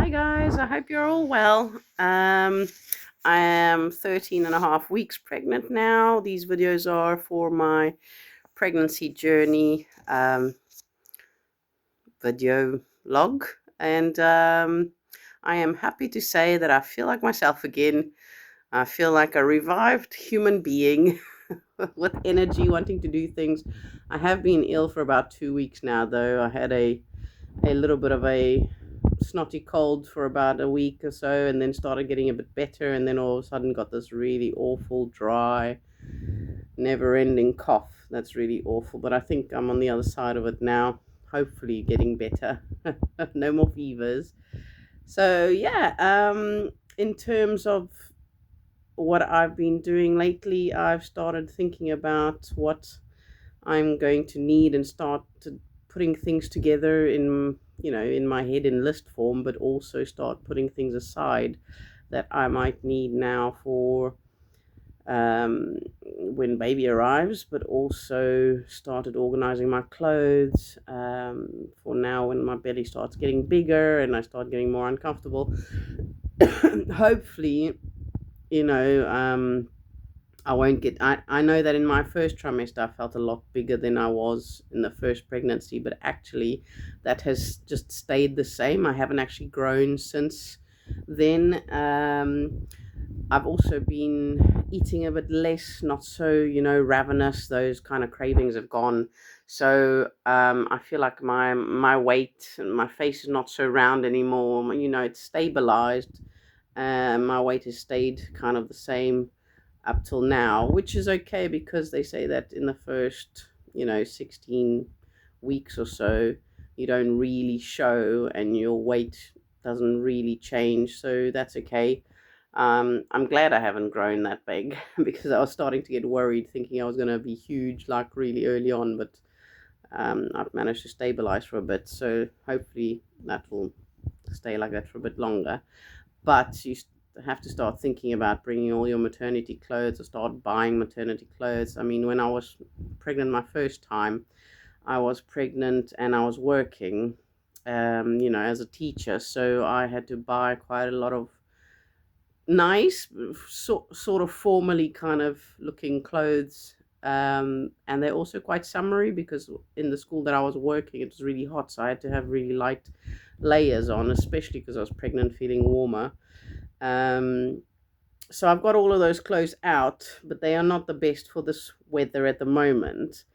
Hi guys, I hope you're all well. I am 13 and a half weeks pregnant now. These videos are for my pregnancy journey video log, and I am happy to say that I feel like myself again. I feel like a revived human being with energy, wanting to do things. I have been ill for about 2 weeks now, though. I had a little bit of a snotty cold for about a week or so, and then started getting a bit better, and then all of a sudden got this really awful, dry, never ending cough. That's really awful, but I think I'm on the other side of it now, hopefully getting better. No more fevers. So yeah, in terms of what I've been doing lately, I've started thinking about what I'm going to need and start putting things together in my head in list form, but also start putting things aside that I might need now for when baby arrives, but also started organizing my clothes for now when my belly starts getting bigger and I start getting more uncomfortable. Hopefully, you know, I won't get. I know that in my first trimester, I felt a lot bigger than I was in the first pregnancy, but actually, that has just stayed the same. I haven't actually grown since then. I've also been eating a bit less, not so, ravenous. Those kind of cravings have gone. So I feel like my weight and my face is not so round anymore. It's stabilized. My weight has stayed kind of the same up till now, which is okay because they say that in the first, 16 weeks or so, you don't really show and your weight doesn't really change. So that's okay. I'm glad I haven't grown that big because I was starting to get worried thinking I was going to be huge like really early on, but I've managed to stabilize for a bit. So hopefully that will stay like that for a bit longer. But you have to start thinking about bringing all your maternity clothes or start buying maternity clothes. I mean, when I was pregnant my first time, I was pregnant and I was working, as a teacher. So I had to buy quite a lot of nice, sort of formally kind of looking clothes. And they're also quite summery because in the school that I was working, it was really hot. So I had to have really light layers on, especially because I was pregnant, feeling warmer. Um, so I've got all of those clothes out, but they are not the best for this weather at the moment.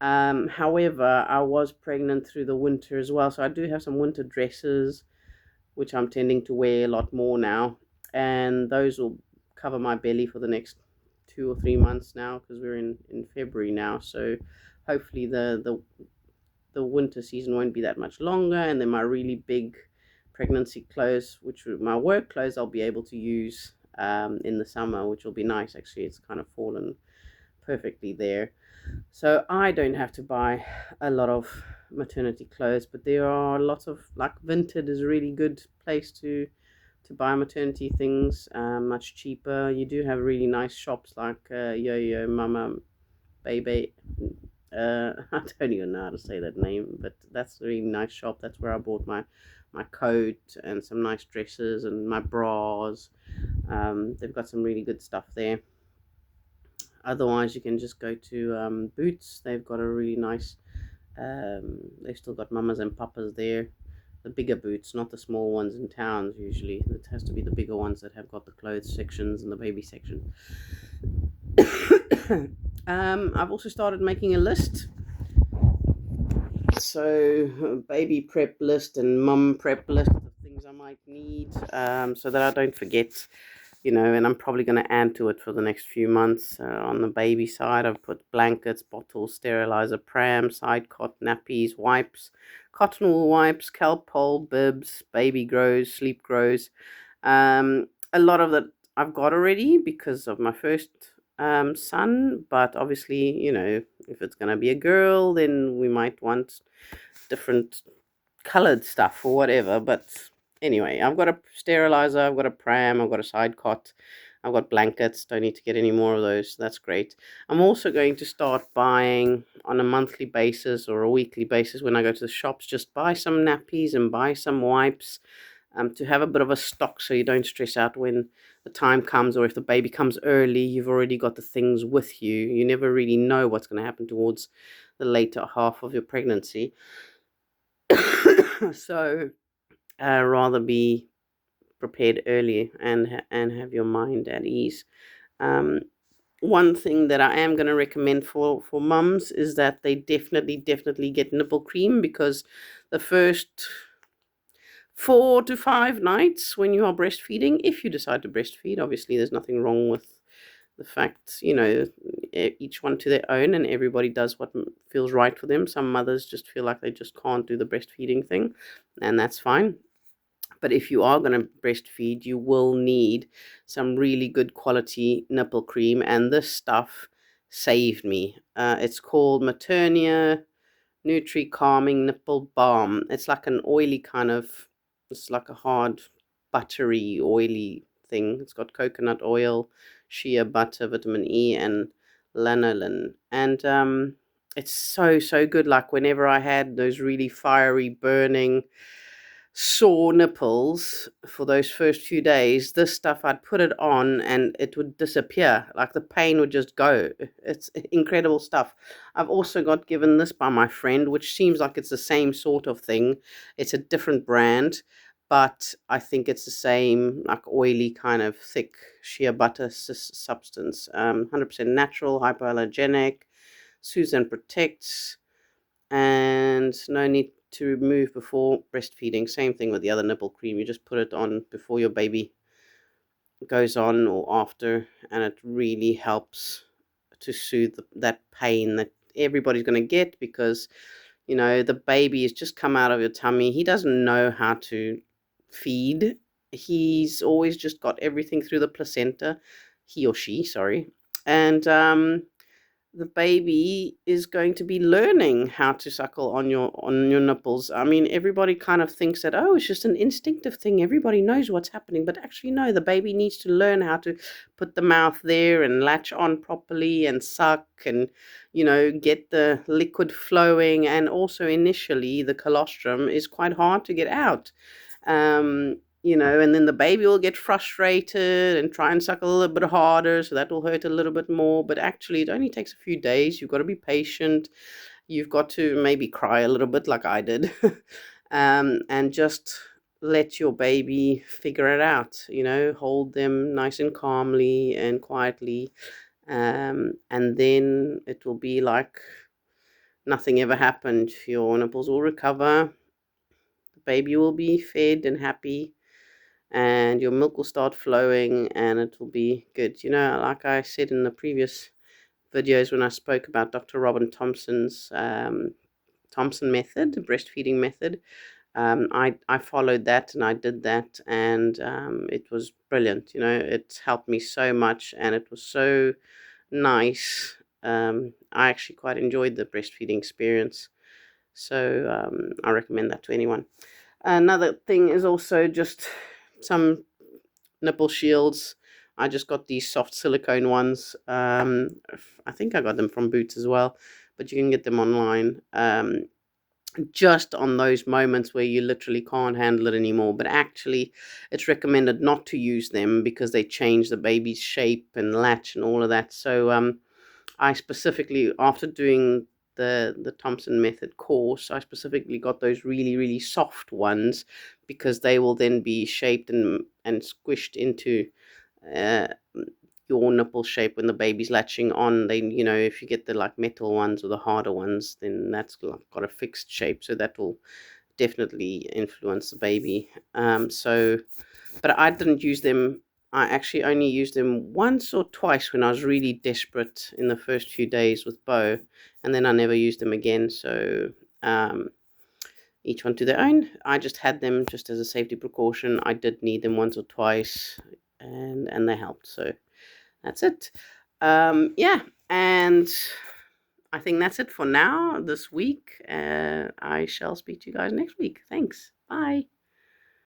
However, I was pregnant through the winter as well, so I do have some winter dresses, which I'm tending to wear a lot more now, and those will cover my belly for the next 2 or 3 months now because we're in February now. So hopefully the winter season won't be that much longer, and then my really big pregnancy clothes, which are my work clothes, I'll be able to use in the summer, which will be nice. Actually, it's kind of fallen perfectly there, so I don't have to buy a lot of maternity clothes. But there are lots of, like, Vinted is a really good place to buy maternity things, much cheaper. You do have really nice shops like Yo-Yo Mama Baby. I don't even know how to say that name, but that's a really nice shop. That's where I bought my coat and some nice dresses and my bras. They've got some really good stuff there. Otherwise, you can just go to Boots. They've got a really nice. They've still got mamas and papas there. The bigger Boots, not the small ones in towns. Usually, it has to be the bigger ones that have got the clothes sections and the baby section. I've also started making a list. So, baby prep list and mum prep list of things I might need, so that I don't forget, and I'm probably going to add to it for the next few months. On the baby side, I've put blankets, bottles, sterilizer, pram, side cot, nappies, wipes, cotton wool wipes, Calpol, bibs, baby grows, sleep grows. A lot of that I've got already because of my first son, but obviously, if it's going to be a girl, then we might want different colored stuff or whatever. But anyway, I've got a sterilizer, I've got a pram, I've got a side cot, I've got blankets. Don't need to get any more of those. That's great. I'm also going to start buying on a monthly basis or a weekly basis when I go to the shops, just buy some nappies and buy some wipes. to have a bit of a stock so you don't stress out when the time comes, or if the baby comes early, you've already got the things with you. You never really know what's going to happen towards the later half of your pregnancy. So rather be prepared early and and have your mind at ease. Um, One thing that I am going to recommend for mums is that they definitely get nipple cream, because the first 4 to 5 nights when you are breastfeeding, if you decide to breastfeed, obviously there's nothing wrong with the fact, each one to their own, and everybody does what feels right for them. Some mothers just feel like they just can't do the breastfeeding thing, and that's fine. But if you are going to breastfeed, you will need some really good quality nipple cream, and this stuff saved me. It's called Maternia Nutri Calming Nipple Balm. It's like an oily kind of, it's like a hard, buttery, oily thing. It's got coconut oil, shea butter, vitamin E, and lanolin. And it's so good. Like whenever I had those really fiery, burning, sore nipples for those first few days, this stuff, I'd put it on and it would disappear. Like the pain would just go. It's incredible stuff. I've also got given this by my friend, which seems like it's the same sort of thing. It's a different brand, but I think it's the same, like oily kind of thick shea butter substance. 100% natural, hypoallergenic, soothes and protects, and no need to remove before breastfeeding. Same thing with the other nipple cream. You just put it on before your baby goes on or after, and it really helps to soothe that pain that everybody's going to get, because the baby has just come out of your tummy. He doesn't know how to feed. He's always just got everything through the placenta, he or she, sorry. And the baby is going to be learning how to suckle on your nipples. I mean, everybody kind of thinks that, oh, it's just an instinctive thing, everybody knows what's happening, but actually no, the baby needs to learn how to put the mouth there and latch on properly and suck, and get the liquid flowing. And also initially the colostrum is quite hard to get out. And then the baby will get frustrated and try and suck a little bit harder, so that will hurt a little bit more. But actually, it only takes a few days. You've got to be patient. You've got to maybe cry a little bit, like I did, and just let your baby figure it out. Hold them nice and calmly and quietly, and then it will be like nothing ever happened. Your nipples will recover. The baby will be fed and happy, and your milk will start flowing, and it will be good. Like I said in the previous videos when I spoke about Dr. Robin Thompson's Thompson method, breastfeeding method, I followed that and I did that, and it was brilliant. It helped me so much, and it was so nice. I actually quite enjoyed the breastfeeding experience, so I recommend that to anyone. Another thing is also just some nipple shields. I just got these soft silicone ones. I think I got them from Boots as well, but you can get them online. Just on those moments where you literally can't handle it anymore. But actually, it's recommended not to use them because they change the baby's shape and latch and all of that. So I specifically, after doing the Thompson method course, I specifically got those really soft ones, because they will then be shaped and squished into uh, your nipple shape when the baby's latching on. They, if you get the like metal ones or the harder ones, then that's got a fixed shape, so that will definitely influence the baby. But I didn't use them. I actually only used them once or twice when I was really desperate in the first few days with Bo, and then I never used them again. So um, each one to their own. I just had them just as a safety precaution. I did need them once or twice, and they helped. So that's it. Yeah, and I think that's it for now this week. I shall speak to you guys next week. Thanks. Bye.